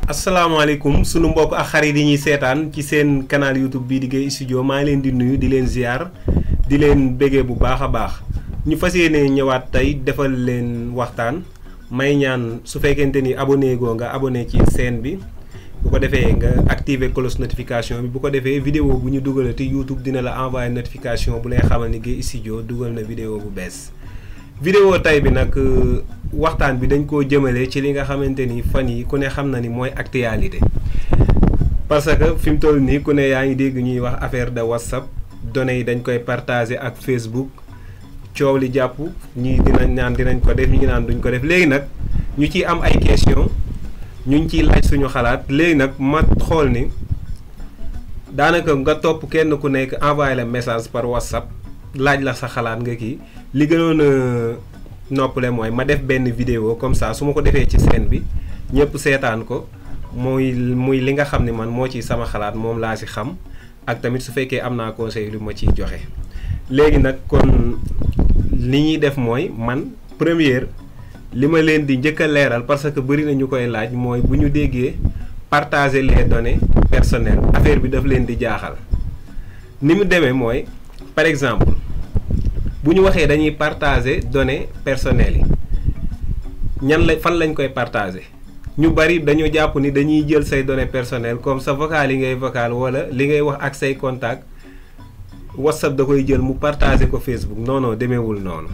asalaamaaleykum sunu mbokk ak xarit yi ñuy seetaan ci seen canal YouTube bii di Gueye Studio maa ngi leen di nuyu di leen ziar di leen béggee bu baax a baax ñu fas yéene ñëwaat tey defal leen waxtaan may ñaan su fekkente ni abonné goo nga abonné ci chaîne bi bu ko defee nga activer cloche notification bi bu ko defee vidéo bu ñu dugalati YouTube dina la envoyer notification bu lay xamal ni Gueye Studio dugal na vidéo bu bees. vidéo tay bi nag waxtaan bi dañ koo jëmale ci li nga xamante ni fan yi ku ne xam na ni mooy actualité parce que fi mu toll nii ku ne yaa ngi dégg ñuy wax affaire de WhatsApp données yi dañ koy partager ak Facebook coow li jàpp ñii dinañ naan dinañ ko def ñi naan duñ ko def léegi nag ñu ciy am ay question ñu ngi ciy laaj suñu xalaat léegi nag ma xool ni daanaka nga topp kenn ku nekk envoyé la message par WhatsApp laaj la sa xalaat nga kii li gënoon a noppale mooy ma def benn vidéo comme ça su ma ko defee ci scène bi ñëpp seetaan ko muy li nga xam ne man moo ci sama xalaat moom laa si xam ak tamit su fekkee am naa conseil lu ma ciy joxe. léegi nag kon li ñuy def mooy man première li ma leen di njëkk a leeral parce que bëri na ñu koy laaj mooy bu ñu déggee partager les données personnelles affaire bi daf leen di jaaxal ni mu demee mooy par exemple. bu ñu waxee dañuy partager données personnelles yi ñan la fan lañ koy partager ñu bari dañoo jàpp ni dañuy jël say données personnelles comme sa vocal yi ngay vocal wala li ngay wax ak say contact WhatsApp da koy jël mu partager ko Facebook non non demeewul noonu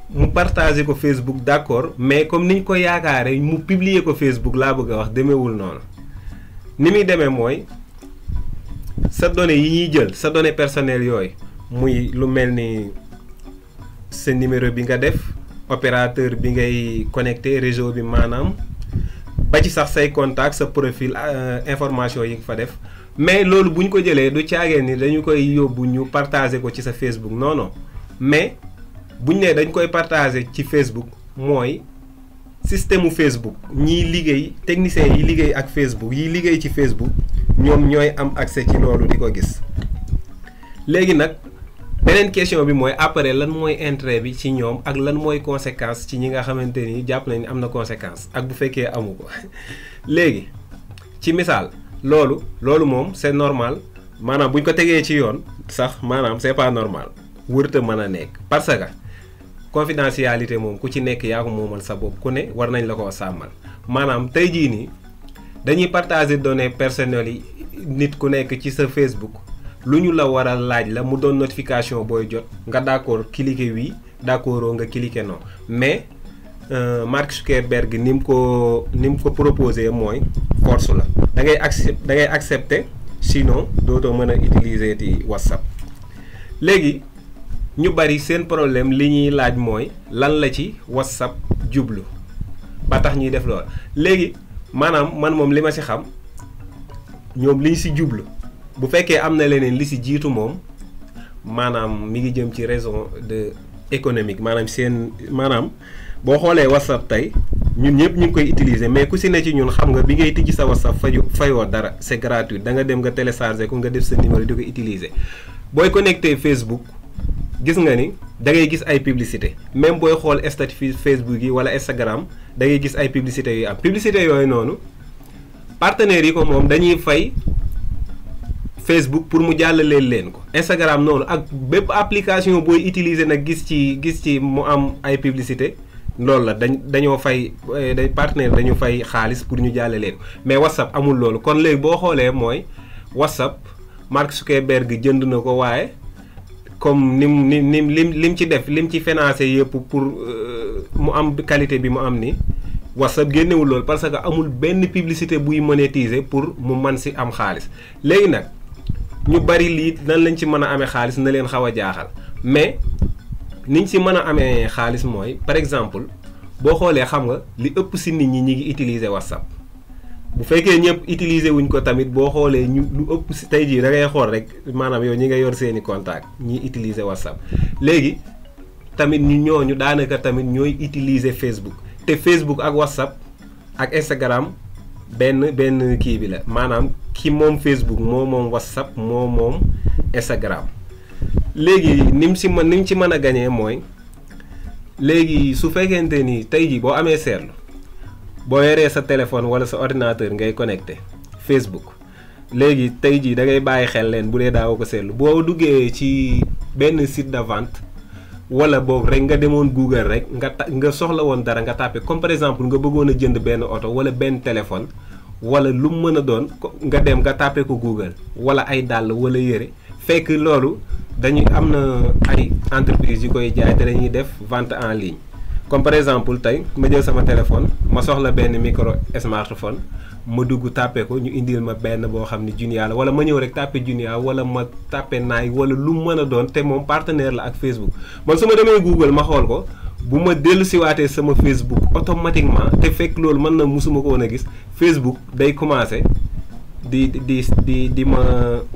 mu partager ko Facebook d'accord mais comme niñ ko yaakaaree mu publier ko Facebook laa bëgg a wax demeewul noonu ni muy demee mooy sa données yi ñuy jël sa données personnelles yooyu. muy lu mel ni sa numéro bi nga def opérateur bi ngay connecté réseau bi maanaam ba ci sax say contact sa profil information yi nga fa def mais loolu bu ñu ko jëlee du caagee ni dañu koy yóbbu ñu partager ko ci sa Facebook non non mais bu ñu nee dañ koy partager ci Facebook mooy système mu Facebook ñiy liggéey techniciens yi liggéey ak Facebook yi liggéey ci Facebook ñoom ñooy am accès ci loolu di ko gis léegi nag. beneen question bi mooy après lan mooy intérêt bi ci ñoom ak lan mooy conséquence ci ñi nga xamante ni jàpp nañ ni am na conséquence ak bu fekkee amu ko léegi ci misaal loolu moom c'est normal maanaam bu ñu ko tegee ci yoon sax maanaam c'est pas normal wërta mën a nekk parce que confidentialité moom ku ci nekk yaa ko moomal sa bopp ku ne war nañ la koo sàmmal maanaam tey jii nii dañuy partager données personnelles yi nit ku nekk ci sa Facebook. lu ñu la war a laaj la mu doon notification booy jot nga d'accord cliquer oui d'accord nga cliquer non mais Mark Zuckerberg ni mu ko proposé mooy force la da ngay accepter sinon dootoo mën a utiliser ti WhatsApp. léegi ñu bari seen problème li ñuy laaj mooy lan la ci WhatsApp jublu ba tax ñuy def lool léegi maanaam man moom li ma ci xam ñoom liñ ci jublu. bu fekkee am na leneen li ci jiitu moom maanaam mi ngi jëm ci raison de économique maanaam boo xoolee WhatsApp tey ñun ñëpp ñu ngi koy utiliser mais ku ci ne ci ñun xam nga bi ngay tijji sa WhatsApp fayoo dara c'est gratuit da nga dem nga télécharger ko nga def sa numéro di ko utiliser. booy connecté Facebook gis nga ni da ngay gis ay publicité même booy xool statut Facebook yi wala Instagram da ngay gis ay publicité yu am publicité yooyu noonu partenaires yi ko moom dañuy fay. Facebook pour mu jàllaleel leen ko Instagram noonu ak bépp application booy utiliser nag gis ci mu am ay publicité loolu la dañoo fay partenaire dañu fay xaalis pour ñu jàllaleen ko mais WhatsApp amul loolu kon léegi boo xoolee mooy WhatsApp Mark Zuckerberg jënd na ko waaye comme lim ci def lim ci financé yëpp pour mu am qualité bi mu am ni WhatsApp génnewul loolu parce que amul benn publicité buy monétiser pour mu mën si am xaalis léegi nag. ñu bari lii nan lañ ci mën a amee xaalis na leen xaw a jaaxal mais niñ ci mën a amee xaalis mooy par exemple boo xoolee xam nga li ëpp ci nit ñi ngi utiliser WhatsApp bu fekkee ñëpp utiliser wuñ ko tamit boo xoolee ñu lu ëpp ci tey jii da ngay xool rek maanaam yow ñi nga yor seeni contact ñi utiliser WhatsApp léegi tamit ñooñu daanaka tamit ñooy utiliser Facebook te Facebook ak WhatsApp ak Instagram benn kii bi la maanaam ki moom Facebook moo moom WhatsApp moo moom Instagram léegi ni mu ci mën a gañee mooy léegi su fekkente ni tey jii boo amee seetlu boo yoree sa téléphone wala sa ordinateur ngay connecté Facebook léegi tey jii da ngay bàyyi xel leen bu dee daawoo ko seetlu boo duggee ci benn site de vente wala boog rek nga demoon Google rek nga soxla woon dara nga tàppe comme par exemple nga bëggoon a jënd benn oto wala benn téléphone wala lu mu mën a doon nga dem nga tàppe ko Google wala ay dàll wala yére fekk loolu dañuy am na ay entreprise yu koy jaay te dañuy def vente en ligne comme par exemple tey ma jël sama téléphone ma soxla benn micro smartphone ma dugg tàppe ko ñu indil ma benn boo xam ne Junior la wala ma ñëw rek tàppe Junior wala ma tàppe Nike wala lu mu mën a doon te moom partenaire la ak Facebook man su ma demee Google ma xool ko bu ma dellu siwaatee sama Facebook automatiquement te fekk loolu mën na musuma ko woon a gis Facebook day commencé di ma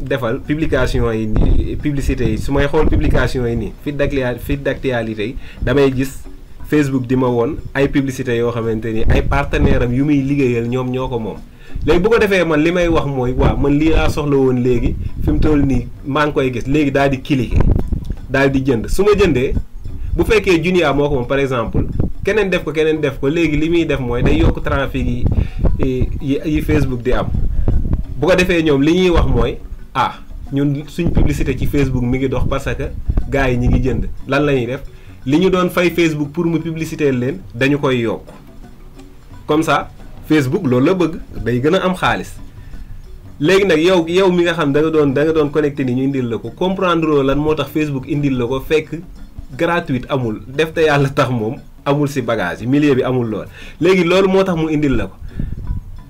defal publication yi publicité yi su may xool publication yi nii feed d'actualité yi damay gis Facebook di ma woon ay publicité yoo xamante ni ay partenaire am yu muy liggéeyal ñoom ñoo ko moom léegi bu ko defee man li may wax mooy waaw man lii laa soxla woon léegi fi mu toll nii maa ngi koy gis léegi daal di cliquer daal di jënd su ma jëndee bu fekkee Junior moo ko moom par exemple keneen def ko léegi li muy def mooy day yokk trafic yi Facebook di am bu ko defee ñoom li ñuy wax mooy ñun suñ publicité ci Facebook mi ngi dox parce que gars yi ñi ngi jënd lan la ñuy def li ñu doon fay Facebook pour mu publicité leen dañu koy yokk comme ça Facebook loolu la bëgg day gën a am xaalis léegi nag yow mi nga xam da nga doon connecté ni ñu indil la ko comprendre lan moo tax Facebook indil la ko fekk gratuite amul def te yàlla tax moom amul si bagage yi milieu bi amul lool léegi loolu moo tax mu indil la ko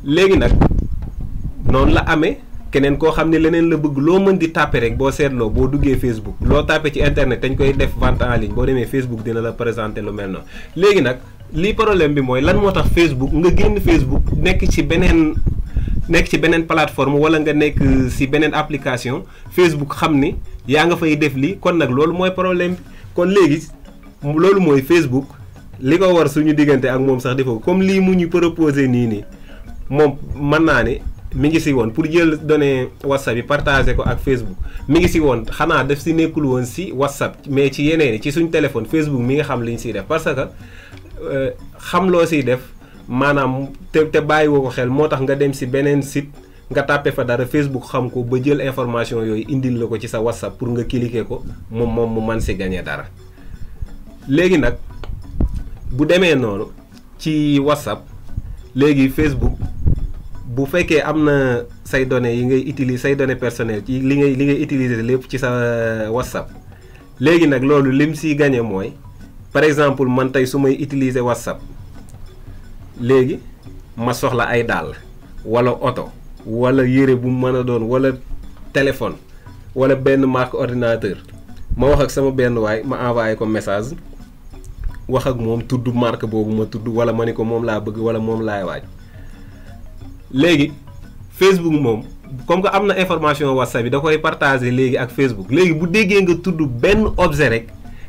léegi nag noonu la amee keneen koo xam ne leneen la bëgg loo mën di tàppe rek boo seetloo boo duggee Facebook loo tàppe ci internet dañ koy def vente en ligne boo demee Facebook dina la présenter lu mel noonu léegi nag lii problème bi mooy lan moo tax Facebook nga génn Facebook nekk ci beneen plateforme wala nga nekk ci beneen application Facebook xam ni yaa nga fay def lii kon nag loolu mooy problème bi kon léegi loolu mooy Facebook li ko war suñu diggante ak moom sax defoo comme lii mu ñu proposé nii moom mën naa ne mi ngi si woon pour jël données WhatsApp yi partager ko ak Facebook mi ngi si woon xanaa def si nekkul woon si WhatsApp mais ci yeneen ci suñ téléphone Facebook mi nga xam li ñu siy def parce que xam loo siy def maanaam te bàyyiwoo ko xel moo tax nga dem si beneen site nga tàppe fa dara Facebook xam ko ba jël information yooyu indil la ko ci sa WhatsApp pour nga cliquer ko moom mu man si gagner dara léegi nag bu demee noonu ci WhatsApp léegi Facebook bu fekkee am na say données yi ngay utiliser say données personnelles ci li ngay utiliser lépp ci sa WhatsApp léegi nag loolu lim siy gagné mooy par exemple man tey su may utiliser WhatsApp léegi ma soxla ay dàll wala oto wala yére bu mën a doon wala téléphone wala benn marque ordinateur ma wax ak sama benn waay ma envoyé ko message wax ak moom tudd marque boobu ma tudd wala ma ni ko moom laa bëgg wala moom laay waaj léegi Facebook moom comme que am na information WhatsApp bi da koy partager léegi ak Facebook léegi bu déggee nga tudd benn objet rek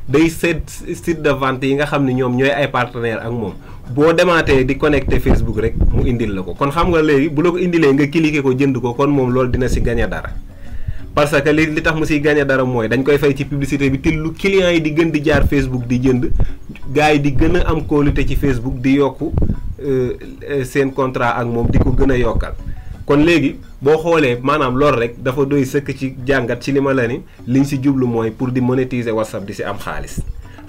day seet site de vente yi nga xam ne ñoom ñooy ay partenaire ak moom boo demaatee di connecté Facebook rek mu indil la ko kon xam nga léegi bu la ko indilee nga cliquer ko jënd ko kon moom loolu dina si gagné dara parce que li tax mu siy gagné dara mooy dañ koy fay ci publicité bi te lu clients yi di gën di jaar Facebook di jënd gars yi di gën a am qualité ci Facebook di yokku seen contrat ak moom di ko gën a yokkal kon léegi boo xoolee maanaam loolu rek dafa doy sëkk ci jàngat ci li ma la ni liñ si jublu mooy pour di monétiser WhatsApp di si am xaalis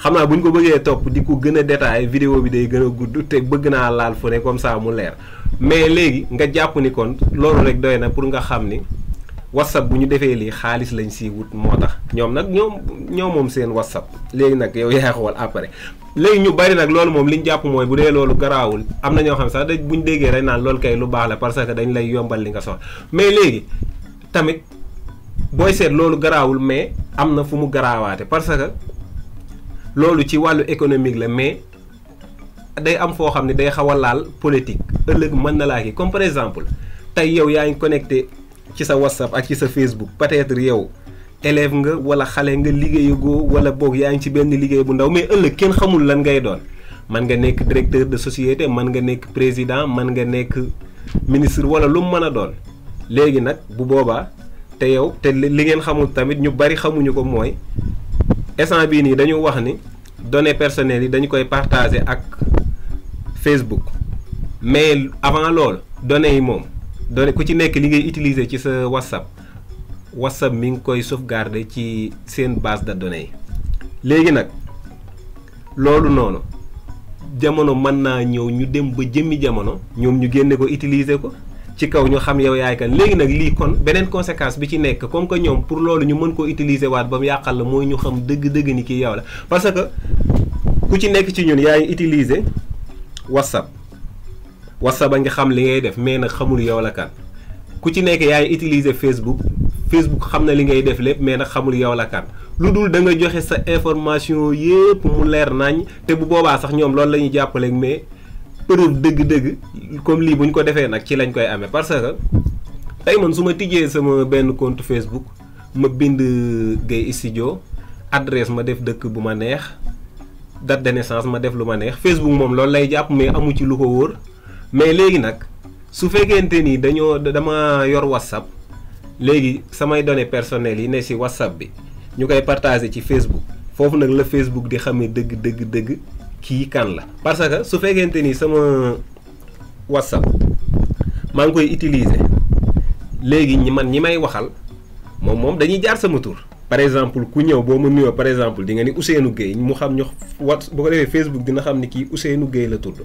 xam naa bu ñu ko bëggee topp di ko gën a détaillé vidéo bi day gën a gudd te bëgg naa laal fu ne comme ça mu leer mais léegi nga jàpp ni kon loolu rek doy na pour nga xam ni WhatsApp bu ñu defee lii xaalis lañ siy wut moo tax ñoom nag ñoom moom seen WhatsApp léegi nag yow yaa xool après léegi ñu bari nag loolu moom li ñu jàpp mooy bu dee loolu garaawul am na ñoo xam sax bu ñu déggee rek naan loolu kay lu baax la parce que dañ lay yombal li nga soxla mais léegi tamit booy seet loolu garaawul mais am na fu mu garaawaate parce que loolu ci wàllu économique la mais day am foo xam ne day xaw a laal politique ëllëg mën na laa kii comme par exemple tey yow yaa ngi connecté ci sa WhatsApp ak ci sa Facebook peut-être yow élève nga wala xale nga liggéeyagoo wala boog yaa ngi ci benn liggéey bu ndaw mais ëllëg kenn xamul lan ngay doon man nga nekk directeur de société man nga nekk président man nga nekk ministre wala lu mu mën a doon léegi nag bu boobaa te yow te li ngeen xamul tamit ñu bari xamuñu ko mooy instant bii nii dañu wax ni données personnelles yi dañu koy partager ak Facebook mais avant loolu données yi moom données ku ci nekk li ngay utiliser ci sa WhatsApp mi ngi koy sauvegarder ci seen base de données yi. léegi nag loolu noonu jamono mën naa ñëw ñu dem ba jëmmi jamono ñoom ñu génne ko utiliser ko ci kaw ñu xam yow yaay kan. léegi nag lii kon beneen conséquence bi ci nekk comme que ñoom pour loolu ñu mën koo utiliser waat ba mu yàqal la mooy ñu xam dëgg-dëgg ni kii yow la parce que ku ci nekk ci ñun yaa ngi utiliser WhatsApp a ngi xam li ngay def mais nag xamul yow la kan. ku ci nekk yaa ngi utiliser Facebook xam na li ngay def lépp mais nag xamul yow la kan lu dul da nga joxe sa information yépp mu leer nañ te bu boobaa sax ñoom loolu la ñuy jàppale mais preuve dëgg-dëgg comme lii bu ñu ko defee nag ci lañ koy amee. parce que tey man su ma tijjee sama benn compte Facebook ma bind Gueye Studio adresse ma def dëkk bu ma neex date de naissance ma def lu ma neex Facebook moom loolu lay jàpp mais amu ci lu ko wóor. mais léegi nag su fekkente ni dama yor WhatsApp léegi samay données personnelles yi ne ci WhatsApp bi ñu koy partager ci Facebook foofu nag la Facebook di xamee dëgg kii kan la. parce que su fekkente ni sama WhatsApp maa ngi koy utiliser léegi ñi may waxal moom dañuy jaar sama tur. par exemple ku ñëw boo ma nuyoo par exemple di nga ni Ousseynou Gueye mu xam ñu bu ko defee Facebook dina xam ni kii Ousseynou Gueye la tudd.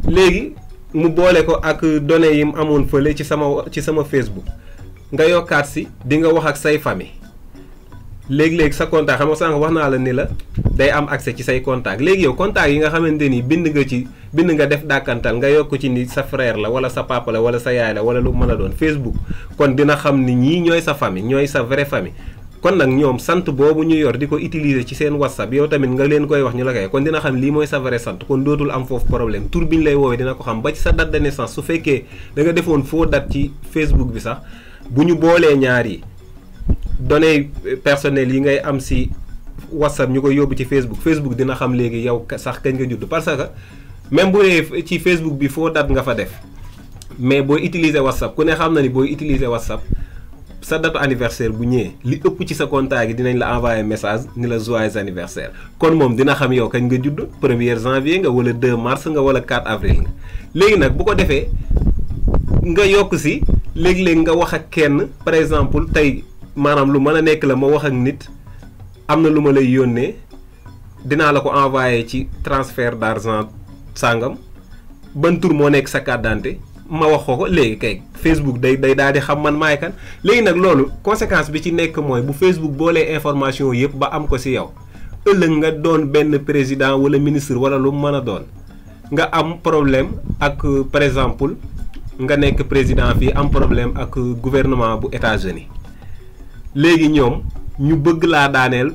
léegi mu boole ko ak données yi mu amoon fële ci sama Facebook nga yokkaat si di nga wax ak say famille léegi sa contact xam nga sànq wax naa la ni la day am accès ci say contact léegi yow contact yi nga xamante ni bind nga def dàkkantal nga yokk ci ni sa frère la wala sa papa la wala sa yaay la wala lu mën a doon Facebook kon dina xam ni ñii ñooy sa famille ñooy sa vraie famille. kon nag ñoom sant boobu ñu yor di ko utiliser ci seen WhatsApp yow tamit nga leen koy wax ñu la koy kon dina xam lii mooy sa vrai sant kon dootul am foofu problème tur bi ñu lay woowee dina ko xam ba ci sa date de naissance su fekkee da nga defoon faux date ci Facebook bi sax bu ñu boolee ñaar yi données personnelles yi ngay am si WhatsApp ñu koy yóbbu ci Facebook dina xam léegi yow sax kañ nga judd parce que même bu dee ci Facebook bi faux date nga fa def mais booy utiliser WhatsApp ku ne xam na ni booy utiliser WhatsApp. sa date anniversaire bu ñëwee li ëpp ci sa contact gi dinañ la envoyer message ni la joyeux anniversaire kon moom dina xam yow kañ nga judd 1er janvier nga wala 2 mars nga wala 4 avril nga. léegi nag bu ko defee nga yokk si léeg-léeg nga wax ak kenn par exemple tey maanaam lu mën a nekk la ma wax ak nit am na lu ma lay yónnee dinaa la ko envoyer ci transfert d'argent sangam ban tur moo nekk sa carte d'identité ma wax ko léegi kay Facebook day daal di xam man maay kan. léegi nag loolu conséquence bi ci nekk mooy bu Facebook boolee information yëpp ba am ko ci yow ëllëg nga doon benn président wala ministre wala lu mën a doon nga am problème ak par exemple nga nekk président fii am problème ak gouvernement bu États-Unis léegi ñoom ñu bëgg laa daaneel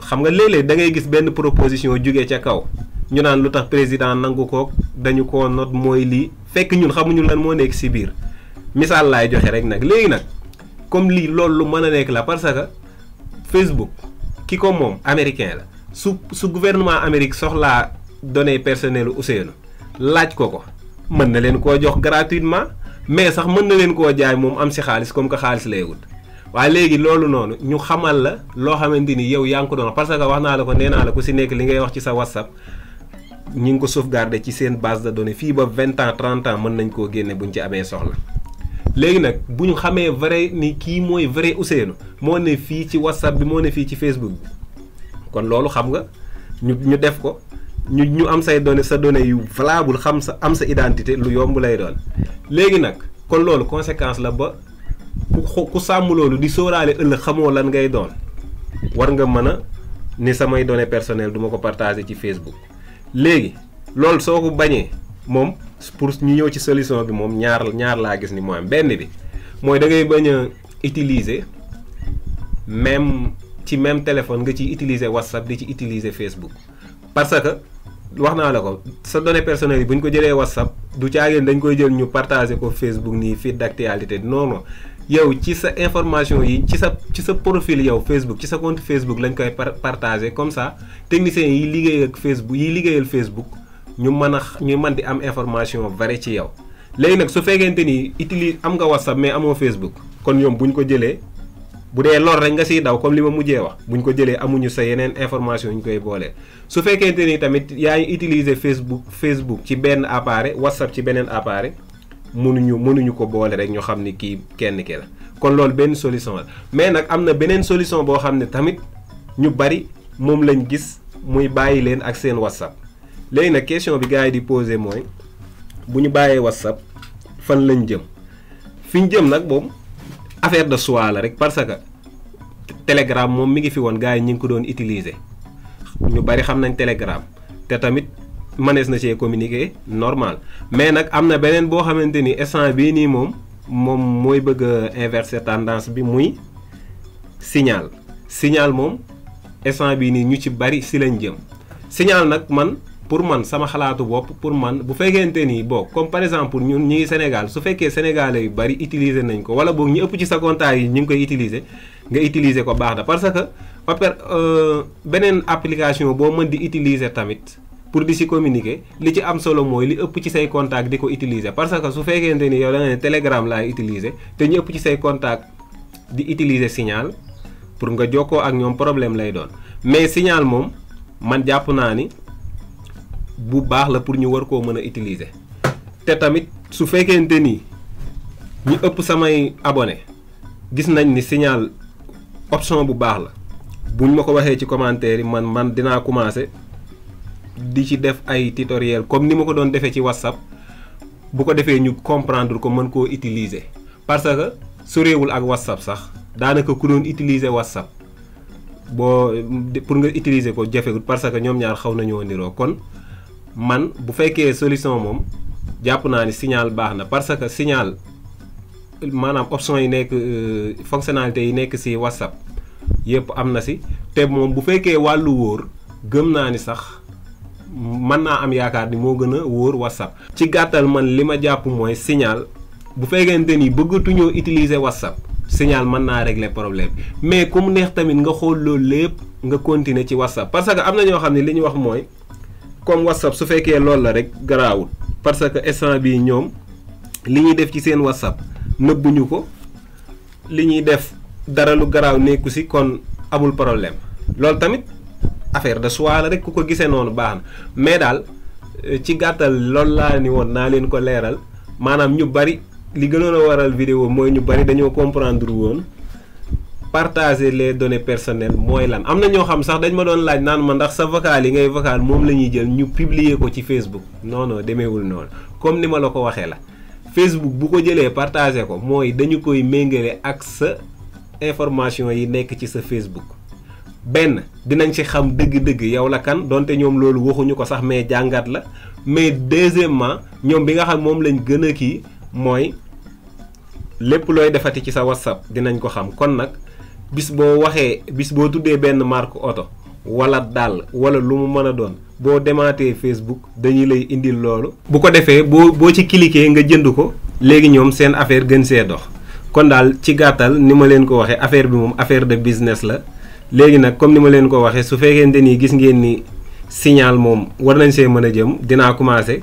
xam nga léeg-léeg da ngay gis benn proposition jóge ca kaw ñu naan lu tax président nangu ko dañu ko noot mooy lii. fekk ñun xamuñu lan moo nekk ci biir misaal laay joxe rek nag léegi nag comme lii loolu lu mën a nekk la parce que Facebook ki ko moom américain la su gouvernement Amérique soxlaa données personnelles Ousseynou laaj ko mën na leen koo jox gratuitement mais sax mën na leen koo jaay moom am ci xaalis comme que xaalis lay wut. waaye léegi loolu noonu ñu xamal la loo xamante ni yow yaa ngi ko doon parce que wax naa la ko nee naa la ku ci nekk li ngay wax ci sa WhatsApp. ñi ngi ko sauvegarder ci seen base de données fii ba 20 ans 30 ans mën nañ koo génne buñ ci amee soxla léegi nag bu ñu xamee vrai ni kii mooy vrai Ousseynou moo ne fii ci WhatsApp bi moo ne fii ci Facebook bi kon loolu xam nga ñu def ko ñu am say données sa données yu valable am sa identité lu yomb lay doon. léegi nag kon loolu conséquence la ba ku sàmm loolu di sóoraale ëllëg xamoo lan ngay doon war nga mën a ni samay données personnelles du ma ko partager ci Facebook. léegi loolu soo ko bañee moom pour ñu ñëw ci solution bi moom ñaar laa gis ni moo am benn bi mooy da ngay bañ a utiliser même téléphone nga ciy utiliser WhatsApp di ci utiliser Facebook. parce que wax naa la ko sa données personnelles yi bu ñu ko jëlee WhatsApp du caageen dañ koy jël ñu partager ko Facebook nii feed d'actualité non yow ci sa information yi ci sa profil yow Facebook ci sa compte Facebook lañ koy partager comme ça techniciens yi liggéeyal Facebook ñu mën di am information vrai ci yow. léegi nag su fekkente ni am nga WhatsApp mais amoo Facebook kon ñoom bu ñu ko jëlee bu dee lor rek nga siy daw comme li ma mujjee wax buñ ko jëlee amuñu sa yeneen information ñu koy boolee su fekkente ni tamit yaa ngi utiliser Facebook ci benn appareil WhatsApp ci beneen appareil mënuñu ko boole rek ñu xam ni kii kenn ki la kon loolu benn solution la mais nag am na beneen solution boo xam ne tamit ñu bari moom lañ gis muy bàyyi leen ak seen WhatsApp léegi nag question bi gars yi di poser mooy bu ñu bàyyee WhatsApp fan lañ jëm fi ñu jëm nag moom affaire de choix la rek parce que Telegram moom mi ngi fi woon gars yi ñu ngi ko doon utiliser ñu bari xam nañ Telegram te tamit mënees na cee communiquer normal mais nag am na beneen boo xamante ni instant bii nii moom mooy bëgg a inverser tendance bi muy Signal moom instant bii nii ñu ci bari si lañ jëm Signal nag pour man sama xalaatu bopp pour man bu fekkente ni comme par exemple ñun ñi ngi Sénégal su fekkee sénégalais yu bari utiliser nañ ko wala boog ñu ëpp ci sa contact yi ñu ngi koy utiliser nga utiliser ko baax na parce que beneen application boo mën di utiliser tamit pour di si communiquer li ci am solo mooy li ëpp ci say contact di ko utiliser parce que su fekkente ni yow da nga ne Telegram laay utiliser te ñu ëpp ci say contact di utiliser Signal pour nga jokkoo ak ñoom problème lay doon mais Signal moom man jàpp naa ni bu baax la pour ñu war koo mën a utiliser te tamit su fekkente ni ñu ëpp samay abonné gis nañ ni Signal option bu baax la buñ ma ko waxee ci commentaire yi man dinaa commencer di ci def ay tutoriel comme ni ma ko doon defee ci WhatsApp bu ko defee ñu comprendre ko mën koo utiliser parce que soreewul ak WhatsApp sax daanaka ku doon utiliser WhatsApp pour nga utiliser ko jafewul parce que ñoom ñaar xaw nañoo niroo kon man bu fekkee solution moom jàpp naa ni Signal baax na parce que Signal maanaam option yi nekk fonctionnalité yi nekk ci WhatsApp yépp am na ci te moom bu fekkee wàllu wóor gëm naa ni sax mën naa am yaakaar ni moo gën a wóor WhatsApp. ci gàttal man li ma jàpp mooy Signal bu fekkente ni bëggatuñoo utiliser WhatsApp Signal mën naa régler problème mais comme neex tamit nga xool loolu lépp nga continuer ci WhatsApp parce que am na ñoo xam ne li ñu wax mooy comme WhatsApp su fekkee loolu la rek garaawul parce que instant bii ñoom li ñuy def ci seen WhatsApp nëbbuñu ko li ñuy def dara lu garaaw nekku ci kon amul problème loolu tamit affaire de choix la rek ku ko gisee noonu baax na mais daal ci gàttal loolu laa ni woon naa leen ko leeral maanaam ñu bari li gënoon a waral vidéo mooy ñu bari dañoo comprendre woon partager les données personnelles mooy lan am na ñoo xam sax dañ ma doon laaj naan ma ndax sa vocal yi ngay vocal moom la ñuy jël ñu publier ko ci Facebook non demeewul noonu comme ni ma la ko waxee la Facebook bu ko jëlee partager ko mooy dañu koy méngale ak sa information yi nekk ci sa Facebook benn dinañ ci xam dëgg-dëgg yow la kan donte ñoom loolu waxuñu ko sax mais jàngat la mais deuxièmement ñoom bi nga xam moom lañ gën a kii mooy lépp looy defati ci sa WhatsApp dinañ ko xam kon nag bis boo tuddee benn marque oto wala dàll wala lu mu mën a doon boo demaatee Facebook dañuy lay indil loolu. bu ko defee boo ci cliquer nga jënd ko léegi ñoom seen affaire gën see dox kon daal ci gàttal ni ma leen ko waxee affaire bi moom affaire de business la léegi nag comme ni ma leen ko waxee su fekkente ni gis ngeen ni Signal moom war nañ see mën a jëm dinaa commencer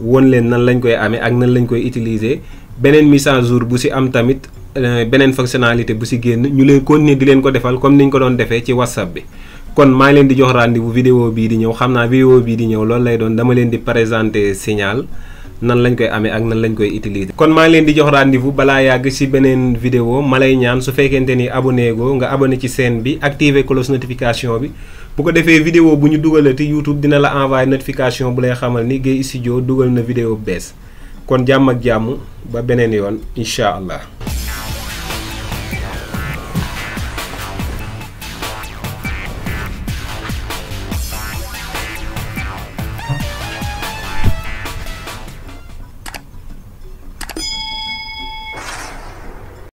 won leen nan lañ koy amee ak nan lañ koy utiliser beneen mise à jour bu ci am tamit. beneen fonctionnalité bu ci génn ñu leen continuer di leen ko defal comme niñ ko doon defee ci WhatsApp bi kon maa ngi leen di jox rendez-vous vidéo bii di ñëw xam naa vidéo bii di ñëw loolu lay doon dama leen di présenter Signal nan lañ koy amee ak nan lañ koy utiliser. kon maa ngi leen di jox rendez-vous balaa yàgg ci beneen vidéo ma lay ñaan su fekkente ni abonné go nga abonné ci chaîne bi activer cloche notification bi bu ko defee vidéo bu ñu dugalati YouTube dina la envoyer notification bu lay xamal ni Gueye Studio dugal na vidéo bees kon jàmm ak jàmm ba beneen yoon incha allah.